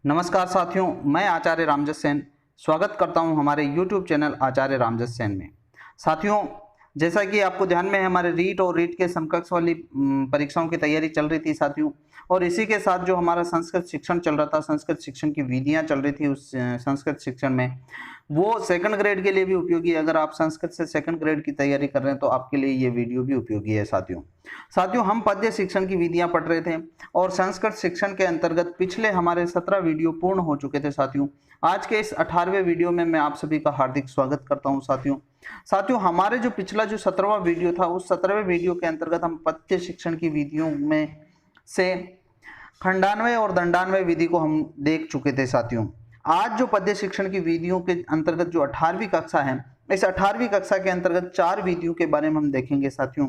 नमस्कार साथियों, मैं आचार्य रामजस सेन स्वागत करता हूं हमारे YouTube चैनल आचार्य रामजस सेन में। साथियों, जैसा कि आपको ध्यान में है, हमारे रीट और रीट के समकक्ष वाली परीक्षाओं की तैयारी चल रही थी साथियों। और इसी के साथ जो हमारा संस्कृत शिक्षण चल रहा था, संस्कृत शिक्षण की विधियां चल रही थी उस संस्कृत शिक्षण में, वो सेकंड ग्रेड के लिए भी उपयोगी। अगर आप संस्कृत से सेकंड ग्रेड की तैयारी कर रहे हैं तो आपके लिए ये वीडियो भी उपयोगी है साथियों। हम पद्य शिक्षण की विधियां पढ़ रहे थे और संस्कृत शिक्षण के अंतर्गत पिछले हमारे 17 वीडियो पूर्ण हो चुके थे साथियों। आज के इस 18वें वीडियो में मैं आप सभी का हार्दिक स्वागत करता हूं साथियों। हमारे जो पिछला जो 17वां वीडियो था, उस 17वें वीडियो के अंतर्गत हम पद्य शिक्षण की विधियों में से खंडान्वय और दंडान्वय विधि को हम देख चुके थे साथियों। आज जो पद्य शिक्षण की विधियों के अंतर्गत जो 18वीं कक्षा है, इस 18वीं कक्षा के अंतर्गत 4 विधियों के बारे में हम देखेंगे साथियों।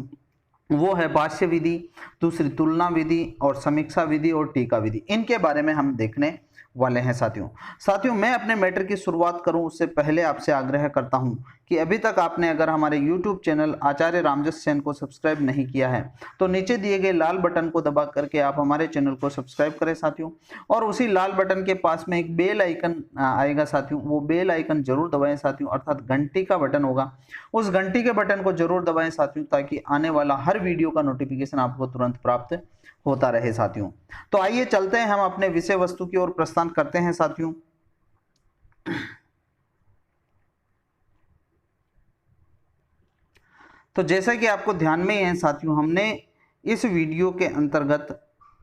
वो है भाष्य विधि, दूसरी तुलना विधि और समीक्षा विधि और टीका विधि। इनके बारे में हम देखने वाले हैं साथियों। मैं अपने मैटर की शुरुआत करूं उससे पहले आपसे आग्रह करता हूं कि अभी तक आपने अगर हमारे YouTube चैनल आचार्य रामजस सेन को सब्सक्राइब नहीं किया है तो नीचे दिए गए लाल बटन को दबा करके आप हमारे चैनल को सब्सक्राइब करें साथियों। और उसी लाल बटन के पास में एक बेल आइकन आएगा साथियों, वो बेल आइकन जरूर दबाएं साथियों, अर्थात घंटी का बटन होगा, उस घंटी के बटन को जरूर दबाएं साथियों, ताकि आने वाला हर वीडियो का नोटिफिकेशन आपको तुरंत प्राप्त होता रहे साथियों। तो आइए चलते हैं, हम अपने विषय वस्तु की ओर प्रस्थान करते हैं साथियों। तो जैसा कि आपको ध्यान में है साथियों, हमने इस वीडियो के अंतर्गत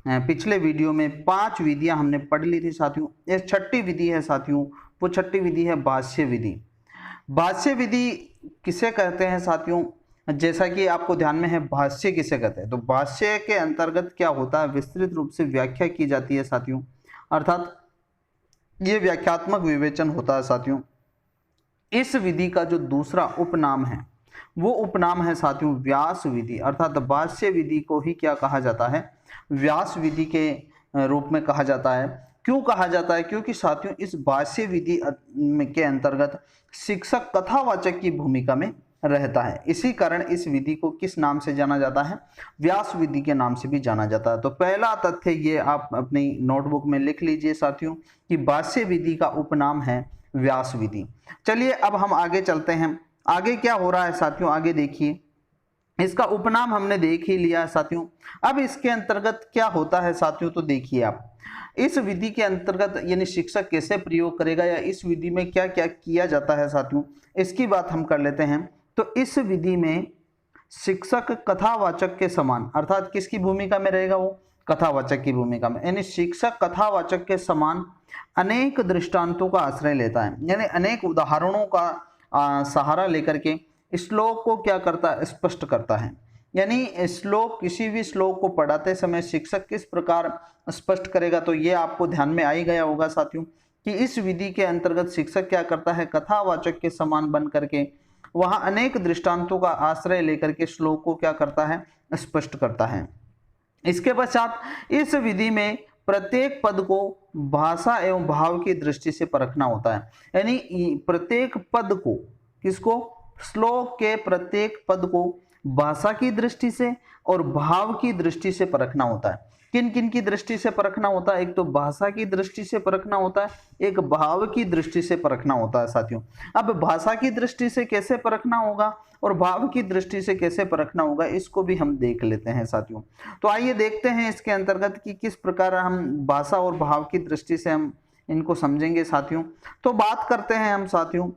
पिछले वीडियो में 5 विधियां हमने पढ़ ली थी साथियों। ये छठी विधि है साथियों, वो छठी विधि है भाष्य विधि। भाष्य विधि किसे कहते हैं साथियों? जैसा कि आपको ध्यान में है, भाष्य किसे कहते हैं? तो भाष्य के अंतर्गत क्या होता है, विस्तृत रूप से व्याख्या की जाती है साथियों, अर्थात ये व्याख्यात्मक विवेचन होता है साथियों। इस विधि का जो दूसरा उपनाम है वो उपनाम है साथियों व्यास विधि, अर्थात भाष्य विधि को ही क्या कहा जाता है, व्यास विधि के रूप में कहा जाता है। क्यों कहा जाता है? क्योंकि साथियों इस भाष्य विधि के अंतर्गत शिक्षक कथावाचक की भूमिका में रहता है। इसी कारण इस विधि को किस नाम से जाना जाता है? व्यास विधि के नाम से भी जाना जाता है। तो पहला तथ्य ये आप अपनी नोटबुक में लिख लीजिए साथियों कि भाष्य विधि का उपनाम है व्यास विधि। चलिए अब हम आगे चलते हैं। आगे क्या हो रहा है साथियों, आगे देखिए। इसका उपनाम हमने देख ही लिया साथियों। अब इसके अंतर्गत क्या होता है साथियों, तो देखिए आप इस विधि के अंतर्गत यानी शिक्षक कैसे प्रयोग करेगा या इस विधि में क्या क्या किया जाता है साथियों, इसकी बात हम कर लेते हैं। तो इस विधि में शिक्षक कथावाचक के समान, अर्थात किसकी भूमिका में रहेगा? वो कथावाचक की भूमिका में, यानी शिक्षक कथावाचक के समान अनेक दृष्टांतों का आश्रय लेता है, यानी अनेक उदाहरणों का सहारा लेकर के श्लोक को क्या करता है, स्पष्ट करता है। यानी श्लोक, किसी भी श्लोक को पढ़ाते समय शिक्षक किस प्रकार स्पष्ट करेगा, तो ये आपको ध्यान में आ ही गया होगा साथियों कि इस विधि के अंतर्गत शिक्षक क्या करता है, कथावाचक के समान बन करके वहां अनेक दृष्टांतों का आश्रय लेकर के श्लोक को क्या करता है, स्पष्ट करता है। इसके पश्चात इस विधि में प्रत्येक पद को भाषा एवं भाव की दृष्टि से परखना होता है। यानी प्रत्येक पद को, किसको? श्लोक के प्रत्येक पद को भाषा की दृष्टि से और भाव की दृष्टि से परखना होता है। किन किन की दृष्टि से परखना होता है? एक तो भाषा की दृष्टि से परखना होता है, एक भाव की दृष्टि से परखना होता है साथियों। अब भाषा की दृष्टि से कैसे परखना होगा और भाव की दृष्टि से कैसे परखना होगा, इसको भी हम देख लेते हैं साथियों। तो आइए देखते हैं इसके अंतर्गत कि किस प्रकार हम भाषा और भाव की दृष्टि से हम इनको समझेंगे साथियों। तो बात करते हैं हम साथियों।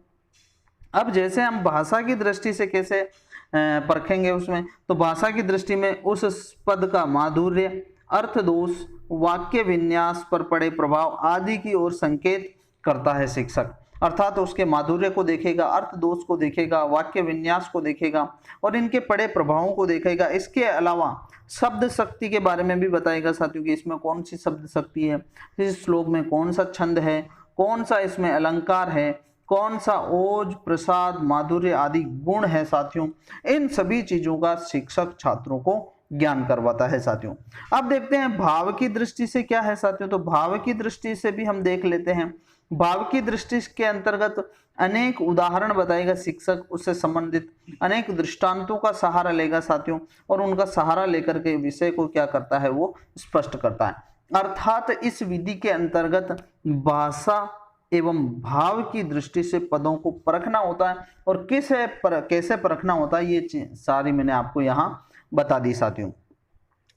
अब जैसे हम भाषा की दृष्टि से कैसे परखेंगे उसमें, तो भाषा की दृष्टि में उस पद का माधुर्य, अर्थ दोष, वाक्य विन्यास पर पड़े प्रभाव आदि की ओर संकेत करता है शिक्षक। अर्थात उसके माधुर्य को देखेगा, अर्थ दोष को देखेगा, वाक्य विन्यास को देखेगा और इनके पड़े प्रभावों को देखेगा। इसके अलावा शब्द शक्ति के बारे में भी बताएगा साथियों कि इसमें कौन सी शब्द शक्ति है, इस श्लोक में कौन सा छंद है, कौन सा इसमें अलंकार है, कौन सा ओज, प्रसाद, माधुर्य आदि गुण है साथियों। इन सभी चीजों का शिक्षक छात्रों को ज्ञान करवाता है साथियों। अब देखते हैं भाव की दृष्टि से क्या है साथियों। तो भाव की दृष्टि से भी हम देख लेते हैं। भाव की दृष्टि के अंतर्गत अनेक उदाहरण बताएगा शिक्षक, उससे संबंधित अनेक दृष्टांतों का सहारा लेगा साथियों और उनका सहारा लेकर के विषय को क्या करता है, वो स्पष्ट करता है। अर्थात इस विधि के अंतर्गत भाषा एवं भाव की दृष्टि से पदों को परखना होता है, और कैसे परखना होता है ये सारी मैंने आपको यहाँ बता दी साथियों।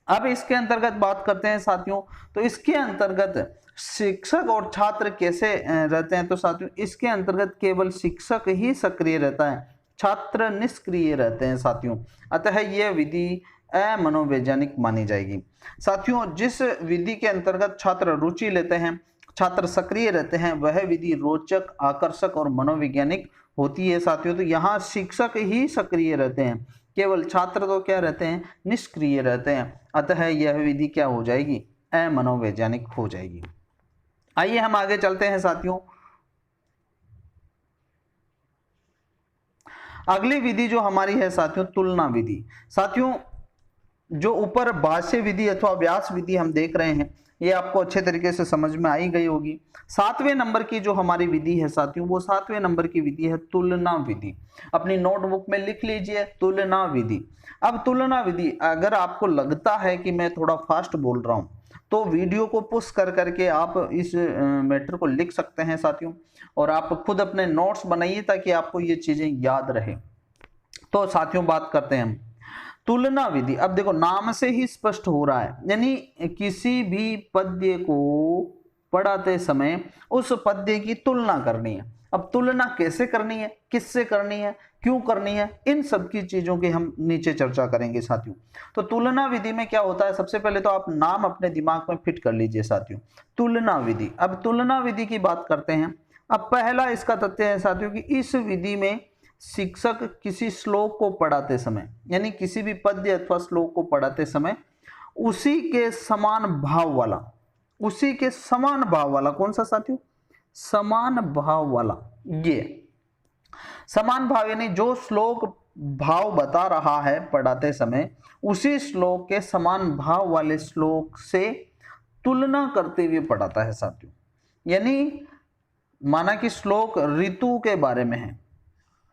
अब इसके अंतर्गत बात करते हैं साथियों, तो इसके अंतर्गत शिक्षक और छात्र कैसे रहते हैं, तो साथियों इसके अंतर्गत केवल शिक्षक ही सक्रिय रहता है, छात्र निष्क्रिय रहते हैं साथियों। अतः यह विधि अमनोवैज्ञानिक मानी जाएगी। साथियों जिस विधि के अंतर्गत छात्र रुचि लेते हैं, छात्र सक्रिय रहते हैं, वह विधि रोचक, आकर्षक और मनोवैज्ञानिक होती है साथियों। तो यहाँ शिक्षक ही सक्रिय रहते हैं, केवल छात्र तो क्या रहते हैं, निष्क्रिय रहते हैं। अतः यह विधि क्या हो जाएगी, अमनोवैज्ञानिक हो जाएगी। आइए हम आगे चलते हैं साथियों। अगली विधि जो हमारी है साथियों, तुलना विधि। साथियों जो ऊपर भाष्य विधि अथवा व्यास विधि हम देख रहे हैं, ये आपको अच्छे तरीके से समझ में आई गई होगी। 7वें नंबर की जो हमारी विधि है साथियों, वो 7वें नंबर की विधि है तुलना विधि। अपनी नोटबुक में लिख लीजिए तुलना विधि। अब तुलना विधि, अगर आपको लगता है कि मैं थोड़ा फास्ट बोल रहा हूं, तो वीडियो को पुश कर करके आप इस मैटर को लिख सकते हैं साथियों, और आप खुद अपने नोट्स बनाइए ताकि आपको ये चीजें याद रहे। तो साथियों बात करते हैं हम तुलना विधि। अब देखो नाम से ही स्पष्ट हो रहा है, यानी किसी भी पद्य को पढ़ाते समय उस पद्य की तुलना करनी है। अब तुलना कैसे करनी है, किससे करनी है, क्यों करनी है, इन सब की चीजों की हम नीचे चर्चा करेंगे साथियों। तो तुलना विधि में क्या होता है, सबसे पहले तो आप नाम अपने दिमाग में फिट कर लीजिए साथियों, तुलना विधि। अब तुलना विधि की बात करते हैं। अब पहला इसका तथ्य है साथियों कि इस विधि में शिक्षक किसी श्लोक को पढ़ाते समय, यानी किसी भी पद्य अथवा श्लोक को पढ़ाते समय उसी के समान भाव वाला, उसी के समान भाव वाला, कौन सा साथियों, समान भाव वाला, ये समान भाव यानी जो श्लोक भाव बता रहा है पढ़ाते समय, उसी श्लोक के समान भाव वाले श्लोक से तुलना करते हुए पढ़ाता है साथियों। यानी माना कि श्लोक ऋतु के बारे में है,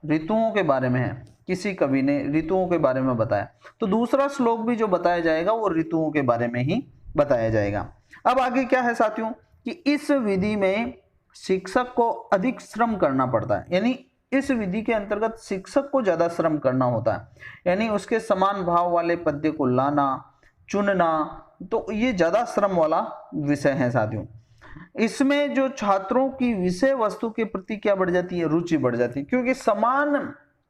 ऋतुओं के बारे में है, किसी कवि ने ऋतुओं के बारे में बताया, तो दूसरा श्लोक भी जो बताया जाएगा वो ऋतुओं के बारे में ही बताया जाएगा। अब आगे क्या है साथियों कि इस विधि में शिक्षक को अधिक श्रम करना पड़ता है, यानी इस विधि के अंतर्गत शिक्षक को ज्यादा श्रम करना होता है, यानी उसके समान भाव वाले पद्य को लाना, चुनना, तो ये ज्यादा श्रम वाला विषय है साथियों। इसमें जो छात्रों की विषय वस्तु के प्रति क्या बढ़ जाती है, रुचि बढ़ जाती है, क्योंकि समान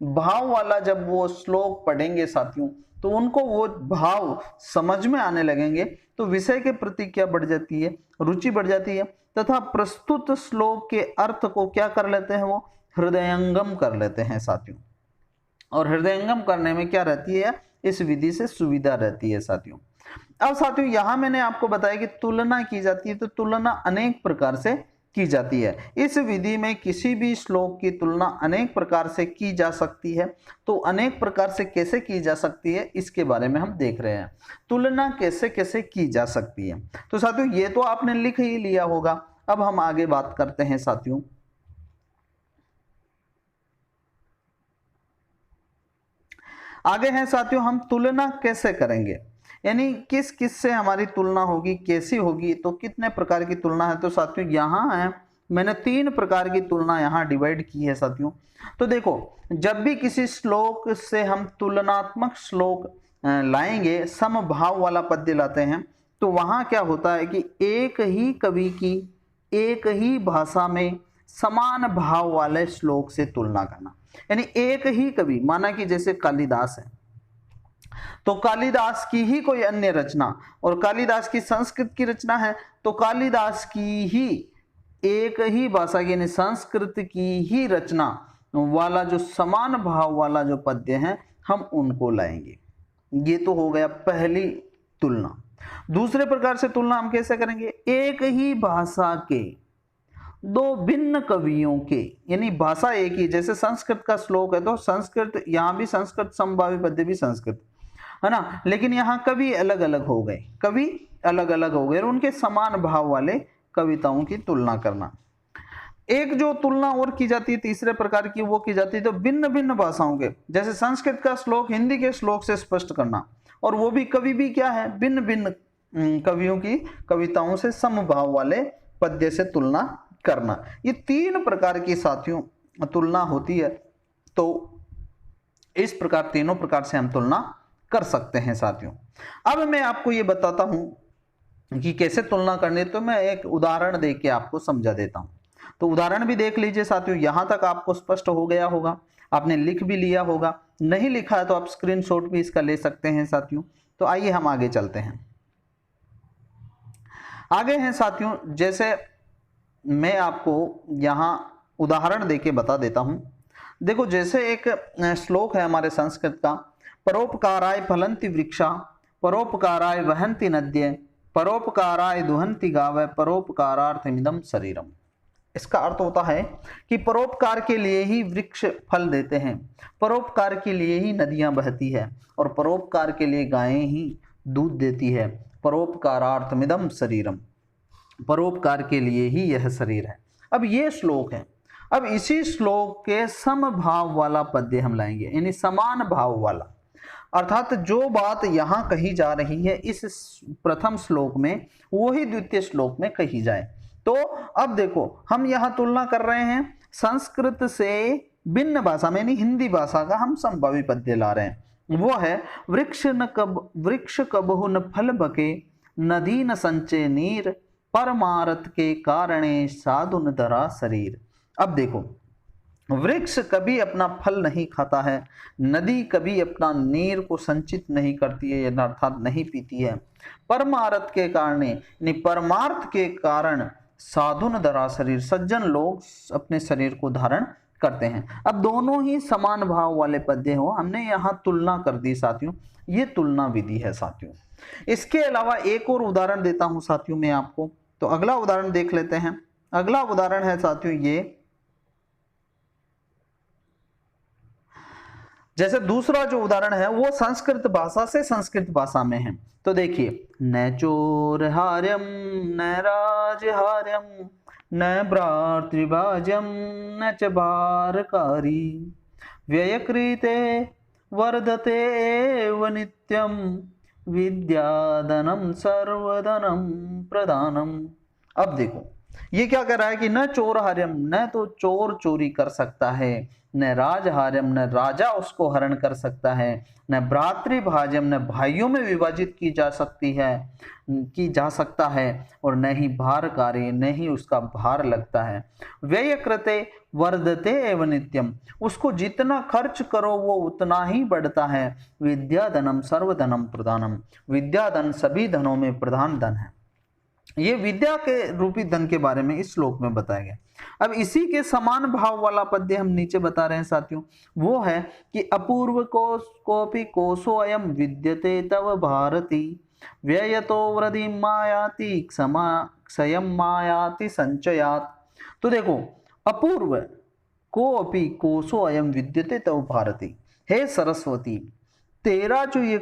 भाव वाला जब वो श्लोक पढ़ेंगे साथियों तो उनको वो भाव समझ में आने लगेंगे, तो विषय के प्रति क्या बढ़ जाती है, रुचि बढ़ जाती है, तथा प्रस्तुत श्लोक के अर्थ को क्या कर लेते हैं, वो हृदयंगम कर लेते हैं साथियों। और हृदयंगम करने में क्या रहती है, इस विधि से सुविधा रहती है साथियों। अब साथियों यहां मैंने आपको बताया कि तुलना की जाती है, तो तुलना अनेक प्रकार से की जाती है। इस विधि में किसी भी श्लोक की तुलना अनेक प्रकार से की जा सकती है। तो अनेक प्रकार से कैसे की जा सकती है इसके बारे में हम देख रहे हैं, तुलना कैसे कैसे की जा सकती है। तो साथियों ये तो आपने लिख ही लिया होगा। अब हम आगे बात करते हैं साथियों, आगे हैं साथियों हम तुलना कैसे करेंगे, यानी किस किस से हमारी तुलना होगी, कैसी होगी, तो कितने प्रकार की तुलना है। तो साथियों यहाँ है, मैंने 3 प्रकार की तुलना यहाँ डिवाइड की है साथियों। तो देखो जब भी किसी श्लोक से हम तुलनात्मक श्लोक लाएंगे, समभाव वाला पद्य लाते हैं, तो वहाँ क्या होता है कि एक ही कवि की एक ही भाषा में समान भाव वाले श्लोक से तुलना करना, यानी एक ही कवि, माना कि जैसे कालिदास है तो कालिदास की ही कोई अन्य रचना, और कालिदास की संस्कृत की रचना है तो कालिदास की ही एक ही भाषा की यानी संस्कृत की ही रचना वाला जो समान भाव वाला जो पद्य है हम उनको लाएंगे। ये तो हो गया पहली तुलना। दूसरे प्रकार से तुलना हम कैसे करेंगे, एक ही भाषा के 2 भिन्न कवियों के, यानी भाषा एक ही, जैसे संस्कृत का श्लोक है तो संस्कृत, यहाँ भी संस्कृत समभावी पद्य भी संस्कृत है ना, लेकिन यहाँ कवि अलग अलग हो गए, कवि अलग अलग हो गए और उनके समान भाव वाले कविताओं की तुलना करना। एक जो तुलना और की जाती है तीसरे प्रकार की, वो की जाती है तो भिन्न भिन्न भाषाओं के, जैसे संस्कृत का श्लोक हिंदी के श्लोक से स्पष्ट करना, और वो भी कवि भी क्या है, भिन्न भिन्न कवियों की कविताओं से समभाव वाले पद्य से तुलना करना। ये 3 प्रकार की साथियों तुलना होती है। तो इस प्रकार तीनों प्रकार से हम तुलना कर सकते हैं साथियों। अब मैं आपको ये बताता हूं कि कैसे तुलना करनी, तो मैं एक उदाहरण दे के आपको समझा देता हूं। तो उदाहरण भी देख लीजिए साथियों, यहां तक आपको स्पष्ट हो गया होगा, आपने लिख भी लिया होगा, नहीं लिखा है तो आप स्क्रीनशॉट भी इसका ले सकते हैं साथियों। तो आइए हम आगे चलते हैं। आगे हैं साथियों, जैसे मैं आपको यहां उदाहरण देके बता देता हूं। देखो, जैसे एक श्लोक है हमारे संस्कृत का, परोपकाराय फलंति वृक्षा, परोपकाराय वहन्ति नद्ये, परोपकाराय दुहन्ति गावः, परोपकारार्थमिदं शरीरम। इसका अर्थ होता है कि परोपकार के लिए ही वृक्ष फल देते हैं, परोपकार के लिए ही नदियां बहती है, और परोपकार के लिए गायें ही दूध देती है। परोपकारार्थमिदं शरीरम, परोपकार के लिए ही यह शरीर है। अब ये श्लोक है। अब इसी श्लोक के समभाव वाला पद्य हम लाएंगे, यानी समान भाव वाला, अर्थात जो बात यहां कही जा रही है इस प्रथम श्लोक में, वो ही द्वितीय श्लोक में कही जाए। तो अब देखो, हम यहां तुलना कर रहे हैं संस्कृत से भिन्न भाषा में, यानी हिंदी भाषा का हम समभावी पद्य ला रहे हैं। वो है वृक्ष कबहु न फल बके, नदी न संचय नीर, परमारथ के कारणे साधु न धरा शरीर। अब देखो, वृक्ष कभी अपना फल नहीं खाता है, नदी कभी अपना नीर को संचित नहीं करती है, अर्थात नहीं पीती है। परमारथ के कारणे, यानी परमार्थ के कारण साधु न धरा शरीर, सज्जन लोग अपने शरीर को धारण करते हैं। अब दोनों ही समान भाव वाले पद्य हो, हमने यहाँ तुलना कर दी साथियों। ये तुलना विधि है साथियों। इसके अलावा एक और उदाहरण देता हूं साथियों मैं आपको। तो अगला उदाहरण देख लेते हैं। अगला उदाहरण है साथियों ये, जैसे दूसरा जो उदाहरण है वो संस्कृत भाषा से संस्कृत भाषा में है। तो देखिए, न चोरहार्यम न राजहार्यम न भ्रातृभाज्यम न च भारकारी, व्ययकृते वर्धते एव नित्यम, विद्याधनम सर्वधनम प्रदानम। अब देखो, ये क्या कह रहा है कि न चोरहार्यम, न तो चोर चोरी कर सकता है, न राजहार्यम, न राजा उसको हरण कर सकता है, न भ्रातृभाज्यम, न भाइयों में विभाजित की जा सकता है, और न ही भारकारी, न ही उसका भार लगता है। व्यय कृते वर्धते एव नित्यम, उसको जितना खर्च करो वो उतना ही बढ़ता है। विद्याधनम सर्वधनम प्रधानम, विद्याधन सभी धनों में प्रधान धन है। ये विद्या के रूपी धन के बारे में इस श्लोक में बताया गया। अब इसी के समान भाव वाला पद्य हम नीचे बता रहे हैं साथियों। वो है कि अपूर्व कोपि कोशो अयम विद्यते तव भारती, व्ययतो वृद्धि मायाति क्षयम मायाति संचयात। तो देखो, अपूर्व कोपि कोशो अयम विद्यते तव भारती, हे सरस्वती, तेरा जो ये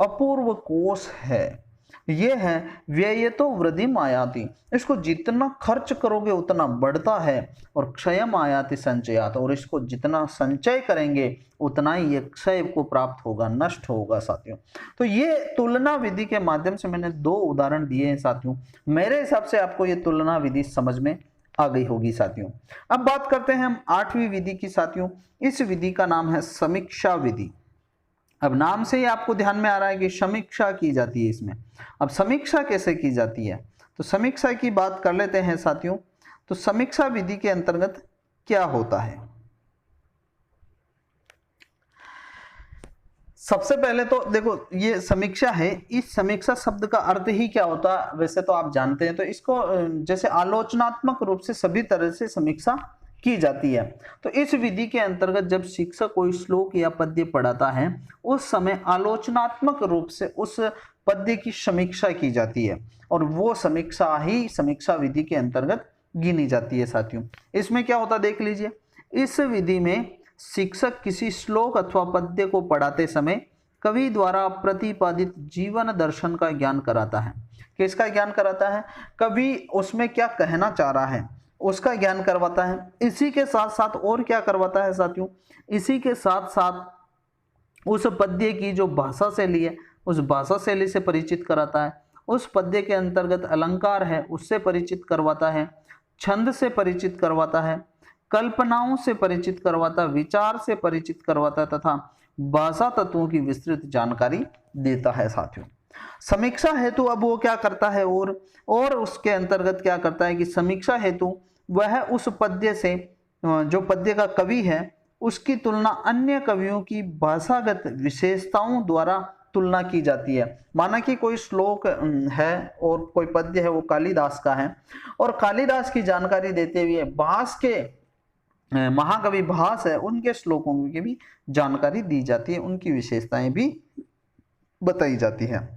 अपूर्व कोश है, ये है व्ययतो वृद्धि आयाति, इसको जितना खर्च करोगे उतना बढ़ता है, और क्षयम आयाति संचयात, और इसको जितना संचय करेंगे उतना ही ये क्षय को प्राप्त होगा, नष्ट होगा साथियों। तो ये तुलना विधि के माध्यम से मैंने 2 उदाहरण दिए हैं साथियों। मेरे हिसाब से आपको ये तुलना विधि समझ में आ गई होगी साथियों। अब बात करते हैं हम 8वीं विधि की साथियों। इस विधि का नाम है समीक्षा विधि। अब नाम से ही आपको ध्यान में आ रहा है कि समीक्षा की जाती है इसमें। अब समीक्षा कैसे की जाती है, तो समीक्षा की बात कर लेते हैं साथियों। तो समीक्षा विधि के अंतर्गत क्या होता है, सबसे पहले तो देखो, ये समीक्षा है, इस समीक्षा शब्द का अर्थ ही क्या होता है वैसे तो आप जानते हैं। तो इसको जैसे आलोचनात्मक रूप से सभी तरह से समीक्षा की जाती है। तो इस विधि के अंतर्गत जब शिक्षक कोई श्लोक या पद्य पढ़ाता है, उस समय आलोचनात्मक रूप से उस पद्य की समीक्षा की जाती है, और वो समीक्षा ही समीक्षा विधि के अंतर्गत गिनी जाती है साथियों। इसमें क्या होता देख लीजिए, इस विधि में शिक्षक किसी श्लोक अथवा पद्य को पढ़ाते समय कवि द्वारा प्रतिपादित जीवन दर्शन का ज्ञान कराता है। किसका ज्ञान कराता है, कवि उसमें क्या कहना चाह रहा है उसका ज्ञान करवाता है। इसी के साथ साथ और क्या करवाता है साथियों, इसी के साथ साथ उस पद्य की जो भाषा शैली है उस भाषा शैली से परिचित कराता है, उस पद्य के अंतर्गत अलंकार है उससे परिचित करवाता है, छंद से परिचित करवाता है, कल्पनाओं से परिचित करवाता, विचार से परिचित करवाता तथा भाषा तत्वों की विस्तृत जानकारी देता है साथियों। समीक्षा हेतु अब वो क्या करता है और उसके अंतर्गत क्या करता है कि समीक्षा हेतु वह उस पद्य से जो पद्य का कवि है उसकी तुलना अन्य कवियों की भाषागत विशेषताओं द्वारा तुलना की जाती है। माना कि कोई श्लोक है और कोई पद्य है वो कालिदास का है और कालिदास की जानकारी देते हुए भास के महाकवि भास है उनके श्लोकों की भी जानकारी दी जाती है, उनकी विशेषताएं भी बताई जाती है।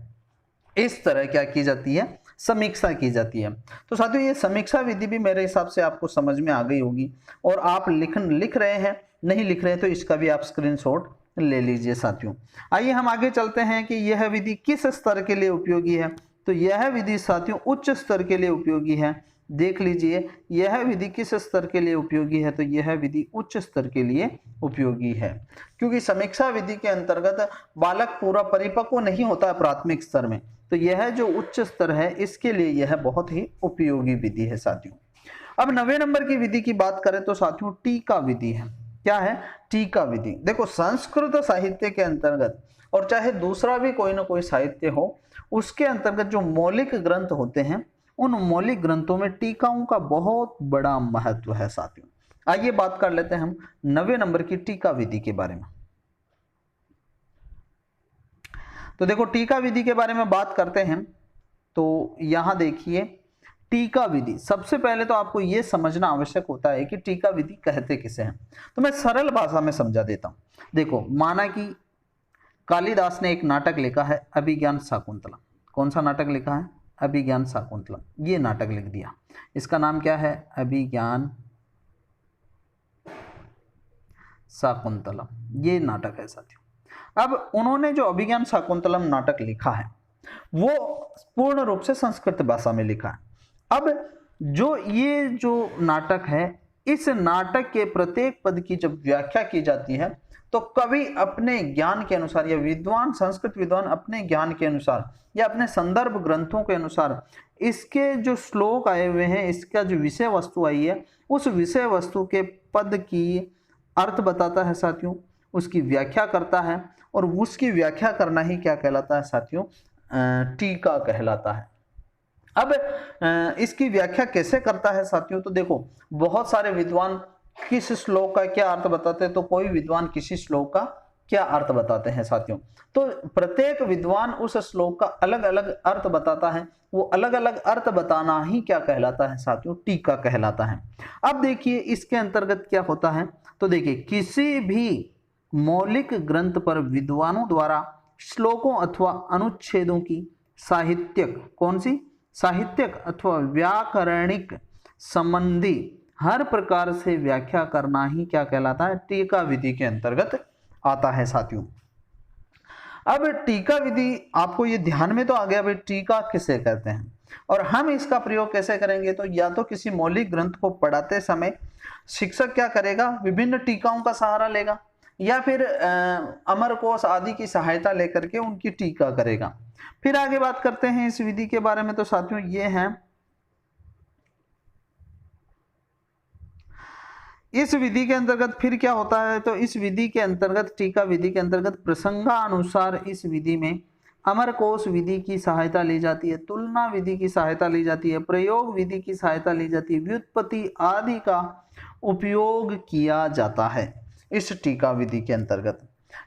इस तरह क्या की जाती है, समीक्षा की जाती है। तो साथियों ये समीक्षा विधि भी मेरे हिसाब से आपको समझ में आ गई होगी और आप लिख रहे हैं, नहीं लिख रहे हैं तो इसका भी आप स्क्रीनशॉट ले लीजिए साथियों। आइए हम आगे चलते हैं कि यह विधि किस स्तर के लिए उपयोगी है। तो यह विधि साथियों उच्च स्तर के लिए उपयोगी है। देख लीजिए यह विधि किस स्तर के लिए उपयोगी है, तो यह विधि उच्च स्तर के लिए उपयोगी है, क्योंकि समीक्षा विधि के अंतर्गत बालक पूरा परिपक्व नहीं होता है प्राथमिक स्तर में, तो यह जो उच्च स्तर है इसके लिए यह बहुत ही उपयोगी विधि है साथियों। अब 9वें नंबर की विधि की बात करें तो साथियों टीका विधि है। क्या है, टीका विधि। देखो संस्कृत साहित्य के अंतर्गत और चाहे दूसरा भी कोई ना कोई साहित्य हो उसके अंतर्गत जो मौलिक ग्रंथ होते हैं उन मौलिक ग्रंथों में टीकाओं का बहुत बड़ा महत्व है साथियों। आइए बात कर लेते हैं हम 9वें नंबर की टीका विधि के बारे में। तो देखो टीका विधि के बारे में बात करते हैं तो यहां देखिए टीका विधि, सबसे पहले तो आपको यह समझना आवश्यक होता है कि टीका विधि कहते किसे हैं। तो मैं सरल भाषा में समझा देता हूं। देखो माना कि कालिदास ने एक नाटक लिखा है अभिज्ञान शाकुंतलम। कौन सा नाटक लिखा है, अभिज्ञान शाकुंतलम। ये नाटक लिख दिया, इसका नाम क्या है, अभिज्ञान शाकुंतलम। ये नाटक है साथियों। अब उन्होंने जो अभिज्ञान शाकुंतलम नाटक लिखा है वो पूर्ण रूप से संस्कृत भाषा में लिखा है। अब ये जो नाटक है इस नाटक के प्रत्येक पद की जब व्याख्या की जाती है तो कवि अपने ज्ञान के अनुसार या विद्वान संस्कृत विद्वान अपने ज्ञान के अनुसार या अपने संदर्भ ग्रंथों के अनुसार इसके जो श्लोक आए हुए हैं, इसका जो विषय वस्तु आई है उस विषय वस्तु के पद की अर्थ बताता है साथियों, उसकी व्याख्या करता है और उसकी व्याख्या करना ही क्या कहलाता है साथियों, टीका कहलाता है। अब इसकी व्याख्या कैसे करता है साथियों, तो देखो बहुत सारे विद्वान किस श्लोक का क्या अर्थ बताते हैं, तो कोई विद्वान किसी श्लोक का क्या अर्थ बताते हैं साथियों। तो प्रत्येक विद्वान उस श्लोक का अलग अलग अर्थ बताता है, वो अलग अलग अर्थ बताना ही क्या कहलाता है साथियों, टीका कहलाता है। अब देखिए इसके अंतर्गत क्या होता है, तो देखिए किसी भी मौलिक ग्रंथ पर विद्वानों द्वारा श्लोकों अथवा अनुच्छेदों की साहित्यक, कौन सी, साहित्यक अथवा व्याकरणिक संबंधी हर प्रकार से व्याख्या करना ही क्या कहलाता है, टीका विधि के अंतर्गत आता है साथियों। अब टीका विधि आपको ये ध्यान में तो आ गया भाई टीका किसे कहते हैं और हम इसका प्रयोग कैसे करेंगे। तो या तो किसी मौलिक ग्रंथ को पढ़ाते समय शिक्षक क्या करेगा, विभिन्न टीकाओं का सहारा लेगा या फिर अमरकोश आदि की सहायता लेकर के उनकी टीका करेगा। फिर आगे बात करते हैं इस विधि के बारे में। तो साथियों ये है, इस विधि के अंतर्गत फिर क्या होता है, तो इस विधि के अंतर्गत टीका विधि के अंतर्गत प्रसंगानुसार इस विधि में अमरकोश विधि की सहायता ली जाती है, तुलना विधि की सहायता ली जाती है, प्रयोग विधि की सहायता ली जाती है, व्युत्पत्ति आदि का उपयोग किया जाता है इस टीका विधि के अंतर्गत।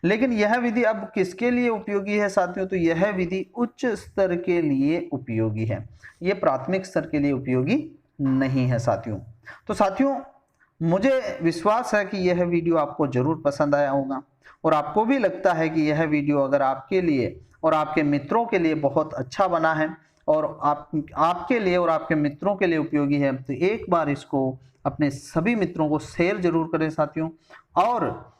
लेकिन यह विधि अब किसके लिए उपयोगी है साथियों, तो यह विधि उच्च स्तर के लिए उपयोगी है, यह प्राथमिक स्तर के लिए उपयोगी नहीं है साथियों। तो साथियों मुझे विश्वास है कि यह वीडियो आपको जरूर पसंद आया होगा और आपको भी लगता है कि यह वीडियो अगर आपके लिए और आपके मित्रों के लिए बहुत अच्छा बना है और आपके लिए और आपके मित्रों के लिए उपयोगी है, तो एक बार इसको अपने सभी मित्रों को शेयर जरूर करें साथियों। और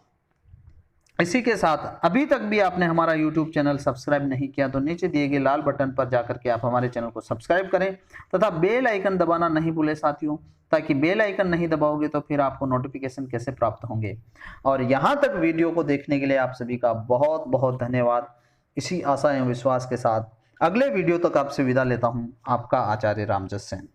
इसी के साथ अभी तक भी आपने हमारा YouTube चैनल सब्सक्राइब नहीं किया तो नीचे दिए गए लाल बटन पर जाकर के आप हमारे चैनल को सब्सक्राइब करें तथा बेल आइकन दबाना नहीं भूलें साथियों, ताकि बेल आइकन नहीं दबाओगे तो फिर आपको नोटिफिकेशन कैसे प्राप्त होंगे। और यहाँ तक वीडियो को देखने के लिए आप सभी का बहुत बहुत धन्यवाद। इसी आशा एवं विश्वास के साथ अगले वीडियो तक आपसे विदा लेता हूं, आपका आचार्य रामजस सेन।